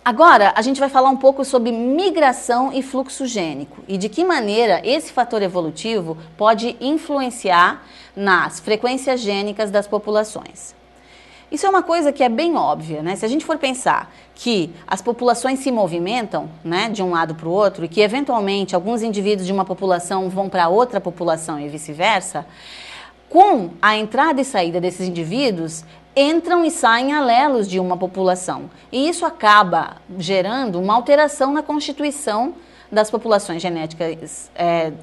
Agora, a gente vai falar um pouco sobre migração e fluxo gênico e de que maneira esse fator evolutivo pode influenciar nas frequências gênicas das populações. Isso é uma coisa que é bem óbvia, né? Se a gente for pensar que as populações se movimentam, né, de um lado para o outro e que eventualmente alguns indivíduos de uma população vão para outra população e vice-versa, com a entrada e saída desses indivíduos, entram e saem alelos de uma população. E isso acaba gerando uma alteração na constituição das populações genéticas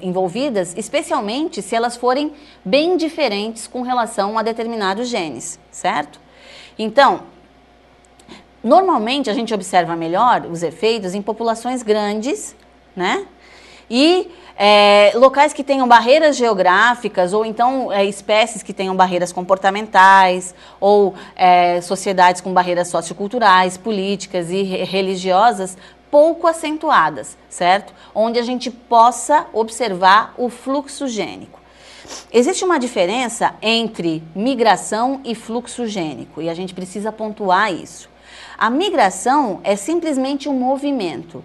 envolvidas, especialmente se elas forem bem diferentes com relação a determinados genes, certo? Então, normalmente a gente observa melhor os efeitos em populações grandes, né? E locais que tenham barreiras geográficas, ou então espécies que tenham barreiras comportamentais, ou sociedades com barreiras socioculturais, políticas e religiosas pouco acentuadas, certo? Onde a gente possa observar o fluxo gênico. Existe uma diferença entre migração e fluxo gênico, e a gente precisa pontuar isso. A migração é simplesmente um movimento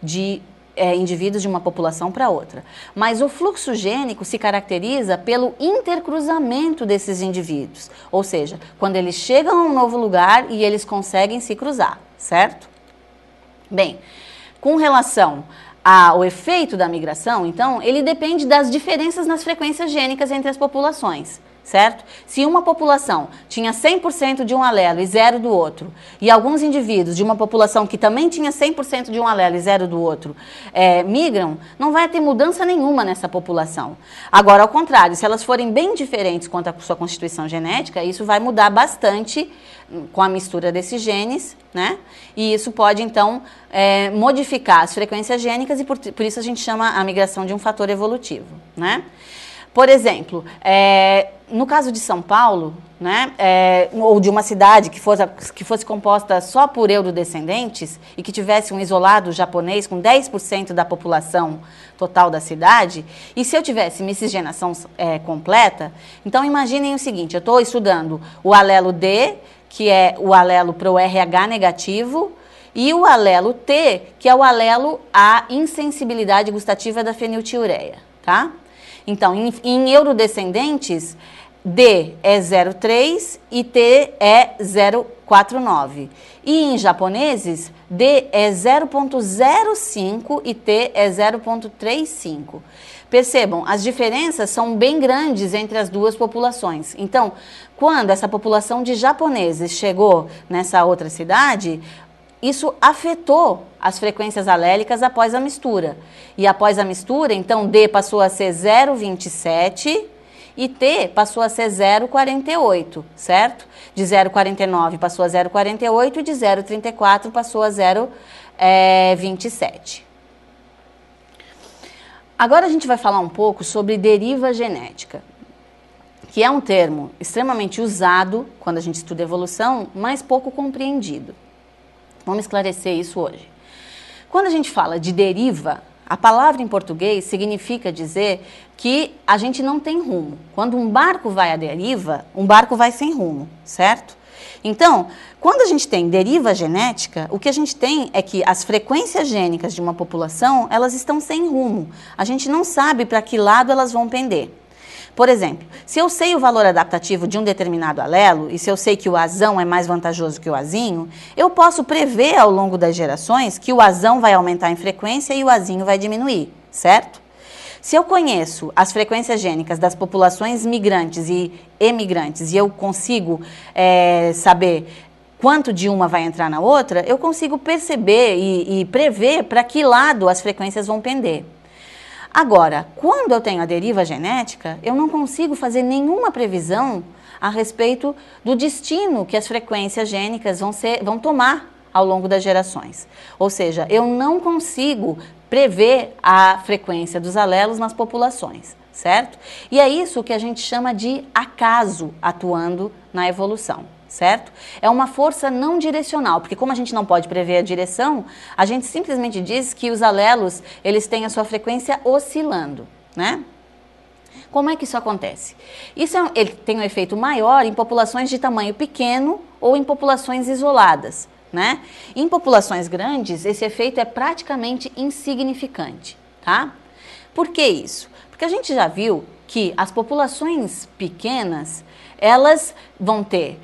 de indivíduos de uma população para outra. Mas o fluxo gênico se caracteriza pelo intercruzamento desses indivíduos, ou seja, quando eles chegam a um novo lugar e eles conseguem se cruzar, certo? Bem, com relação ao efeito da migração, então, ele depende das diferenças nas frequências gênicas entre as populações, certo? Se uma população tinha 100% de um alelo e 0 do outro, e alguns indivíduos de uma população que também tinha 100% de um alelo e 0 do outro migram, não vai ter mudança nenhuma nessa população. Agora, ao contrário, se elas forem bem diferentes quanto à sua constituição genética, isso vai mudar bastante com a mistura desses genes, né? E isso pode, então, modificar as frequências gênicas e por isso a gente chama a migração de um fator evolutivo, né? Por exemplo, no caso de São Paulo, né, ou de uma cidade que fosse composta só por eurodescendentes e que tivesse um isolado japonês com 10% da população total da cidade, e se eu tivesse miscigenação completa, então imaginem o seguinte, eu estou estudando o alelo D, que é o alelo para o RH negativo, e o alelo T, que é o alelo à insensibilidade gustativa da feniltiureia, tá? Então, em eurodescendentes, D é 0,3 e T é 0,49. E em japoneses, D é 0,05 e T é 0,35. Percebam, as diferenças são bem grandes entre as duas populações. Então, quando essa população de japoneses chegou nessa outra cidade, isso afetou as frequências alélicas após a mistura. E após a mistura, então, D passou a ser 0,27 e T passou a ser 0,48, certo? De 0,49 passou a 0,48 e de 0,34 passou a 0,27. Agora a gente vai falar um pouco sobre deriva genética, que é um termo extremamente usado quando a gente estuda evolução, mas pouco compreendido. Vamos esclarecer isso hoje. Quando a gente fala de deriva, a palavra em português significa dizer que a gente não tem rumo. Quando um barco vai à deriva, um barco vai sem rumo, certo? Então, quando a gente tem deriva genética, o que a gente tem é que as frequências gênicas de uma população, elas estão sem rumo. A gente não sabe para que lado elas vão pender. Por exemplo, se eu sei o valor adaptativo de um determinado alelo, e se eu sei que o azão é mais vantajoso que o azinho, eu posso prever ao longo das gerações que o azão vai aumentar em frequência e o azinho vai diminuir, certo? Se eu conheço as frequências gênicas das populações migrantes e emigrantes e eu consigo saber quanto de uma vai entrar na outra, eu consigo perceber e prever para que lado as frequências vão pender. Agora, quando eu tenho a deriva genética, eu não consigo fazer nenhuma previsão a respeito do destino que as frequências gênicas vão tomar ao longo das gerações. Ou seja, eu não consigo prever a frequência dos alelos nas populações, certo? E é isso que a gente chama de acaso atuando na evolução, certo? É uma força não direcional, porque como a gente não pode prever a direção, a gente simplesmente diz que os alelos, eles têm a sua frequência oscilando, né? Como é que isso acontece? Ele tem um efeito maior em populações de tamanho pequeno ou em populações isoladas, né? Em populações grandes, esse efeito é praticamente insignificante, tá? Por que isso? Porque a gente já viu que as populações pequenas, elas vão ter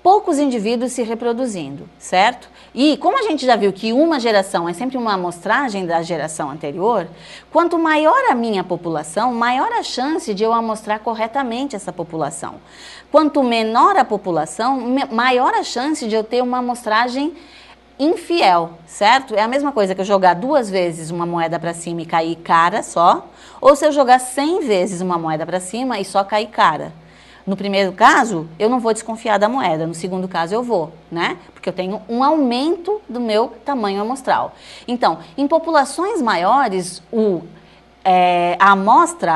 poucos indivíduos se reproduzindo, certo? E como a gente já viu que uma geração é sempre uma amostragem da geração anterior, quanto maior a minha população, maior a chance de eu amostrar corretamente essa população. Quanto menor a população, maior a chance de eu ter uma amostragem infiel, certo? É a mesma coisa que eu jogar 2 vezes uma moeda para cima e cair cara só, ou se eu jogar 100 vezes uma moeda para cima e só cair cara. No primeiro caso, eu não vou desconfiar da moeda, no segundo caso eu vou, né? Porque eu tenho um aumento do meu tamanho amostral. Então, em populações maiores, a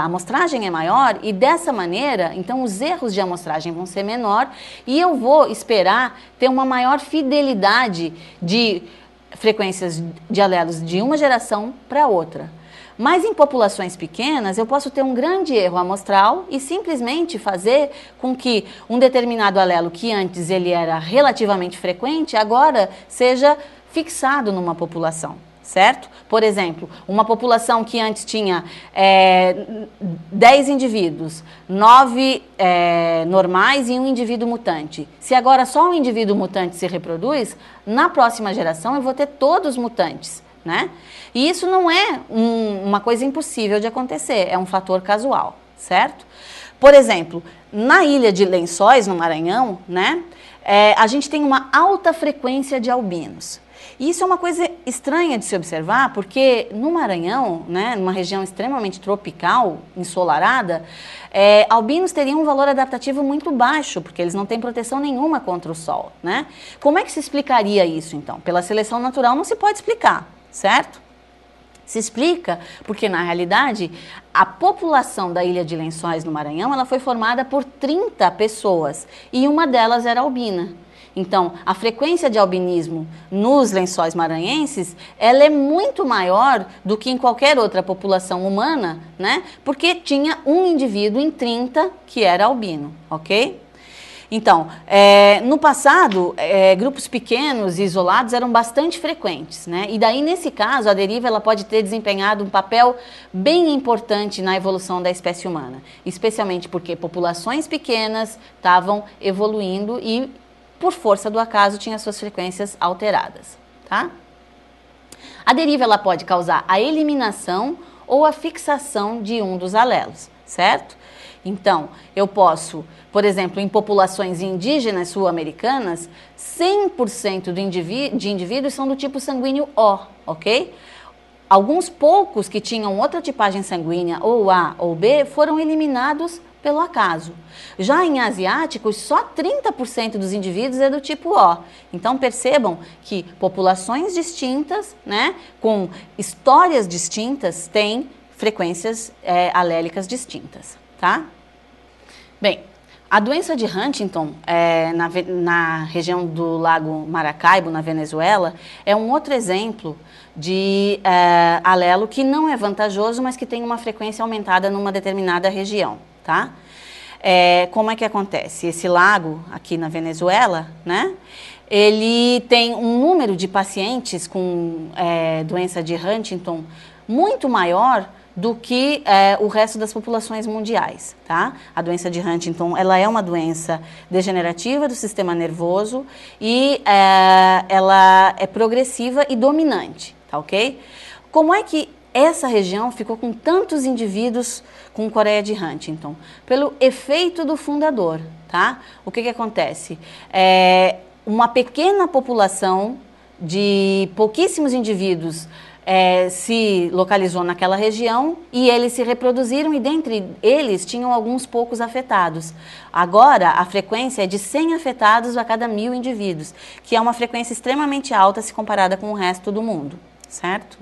amostragem é maior e dessa maneira, então os erros de amostragem vão ser menor e eu vou esperar ter uma maior fidelidade de frequências de alelos de uma geração para outra. Mas em populações pequenas, eu posso ter um grande erro amostral e simplesmente fazer com que um determinado alelo que antes ele era relativamente frequente, agora seja fixado numa população, certo? Por exemplo, uma população que antes tinha 10 indivíduos, 9 normais e um indivíduo mutante. Se agora só um indivíduo mutante se reproduz, na próxima geração eu vou ter todos mutantes, né? E isso não é uma coisa impossível de acontecer, é um fator casual, certo? Por exemplo, na ilha de Lençóis, no Maranhão, né, a gente tem uma alta frequência de albinos. E isso é uma coisa estranha de se observar, porque no Maranhão, né, numa região extremamente tropical, ensolarada, albinos teriam um valor adaptativo muito baixo, porque eles não têm proteção nenhuma contra o sol, né? Como é que se explicaria isso, então? Pela seleção natural não se pode explicar, certo? Se explica porque, na realidade, a população da Ilha de Lençóis, no Maranhão, ela foi formada por 30 pessoas e uma delas era albina. Então, a frequência de albinismo nos lençóis maranhenses, ela é muito maior do que em qualquer outra população humana, né? Porque tinha um indivíduo em 30 que era albino, ok? Então, no passado, grupos pequenos e isolados eram bastante frequentes, né? E daí, nesse caso, a deriva ela pode ter desempenhado um papel bem importante na evolução da espécie humana, especialmente porque populações pequenas estavam evoluindo e, por força do acaso, tinha suas frequências alteradas, tá? A deriva ela pode causar a eliminação ou a fixação de um dos alelos, certo? Então, eu posso, por exemplo, em populações indígenas sul-americanas, 100% de indivíduos são do tipo sanguíneo O, ok? Alguns poucos que tinham outra tipagem sanguínea, ou A ou B, foram eliminados pelo acaso. Já em asiáticos, só 30% dos indivíduos é do tipo O. Então, percebam que populações distintas, né, com histórias distintas, têm frequências alélicas distintas. Tá? Bem, a doença de Huntington, na região do Lago Maracaibo, na Venezuela, é um outro exemplo de alelo que não é vantajoso, mas que tem uma frequência aumentada numa determinada região. Tá? Como é que acontece? Esse lago aqui na Venezuela, né, ele tem um número de pacientes com doença de Huntington muito maior do que o resto das populações mundiais, tá? A doença de Huntington, ela é uma doença degenerativa do sistema nervoso e ela é progressiva e dominante, tá ok? Como é que essa região ficou com tantos indivíduos com coreia de Huntington? Pelo efeito do fundador, tá? O que acontece? Uma pequena população de pouquíssimos indivíduos se localizou naquela região e eles se reproduziram e dentre eles tinham alguns poucos afetados. Agora, a frequência é de 100 afetados a cada 1000 indivíduos, que é uma frequência extremamente alta se comparada com o resto do mundo, certo?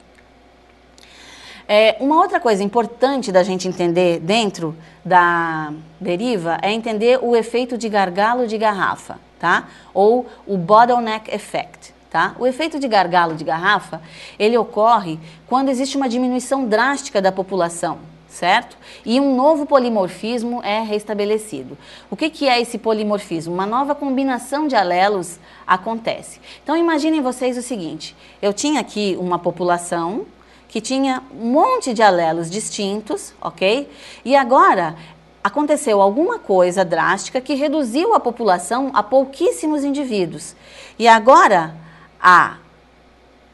Uma outra coisa importante da gente entender dentro da deriva é entender o efeito de gargalo de garrafa, tá? Ou o bottleneck effect. Tá? O efeito de gargalo de garrafa, ele ocorre quando existe uma diminuição drástica da população, certo? E um novo polimorfismo é restabelecido. O que é esse polimorfismo? Uma nova combinação de alelos acontece. Então imaginem vocês o seguinte, eu tinha aqui uma população que tinha um monte de alelos distintos, ok? E agora aconteceu alguma coisa drástica que reduziu a população a pouquíssimos indivíduos. E agora a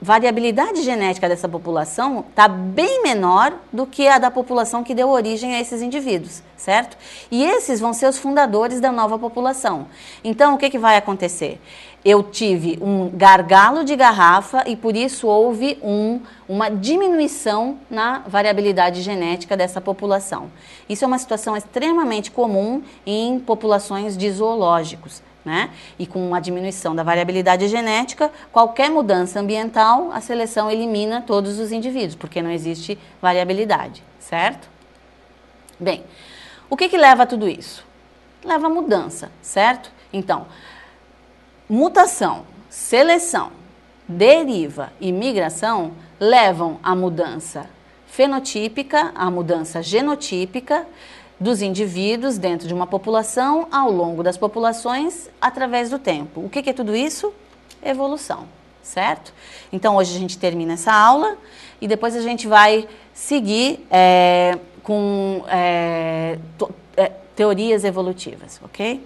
variabilidade genética dessa população está bem menor do que a da população que deu origem a esses indivíduos, certo? E esses vão ser os fundadores da nova população. Então, o que vai acontecer? Eu tive um gargalo de garrafa e por isso houve uma diminuição na variabilidade genética dessa população. Isso é uma situação extremamente comum em populações de zoológicos, né? E com uma diminuição da variabilidade genética, qualquer mudança ambiental, a seleção elimina todos os indivíduos, porque não existe variabilidade, certo? Bem, o que leva a tudo isso? Leva a mudança, certo? Então, mutação, seleção, deriva e migração levam à mudança fenotípica, à mudança genotípica dos indivíduos dentro de uma população ao longo das populações através do tempo. O que é tudo isso? Evolução, certo? Então hoje a gente termina essa aula e depois a gente vai seguir com teorias evolutivas, ok?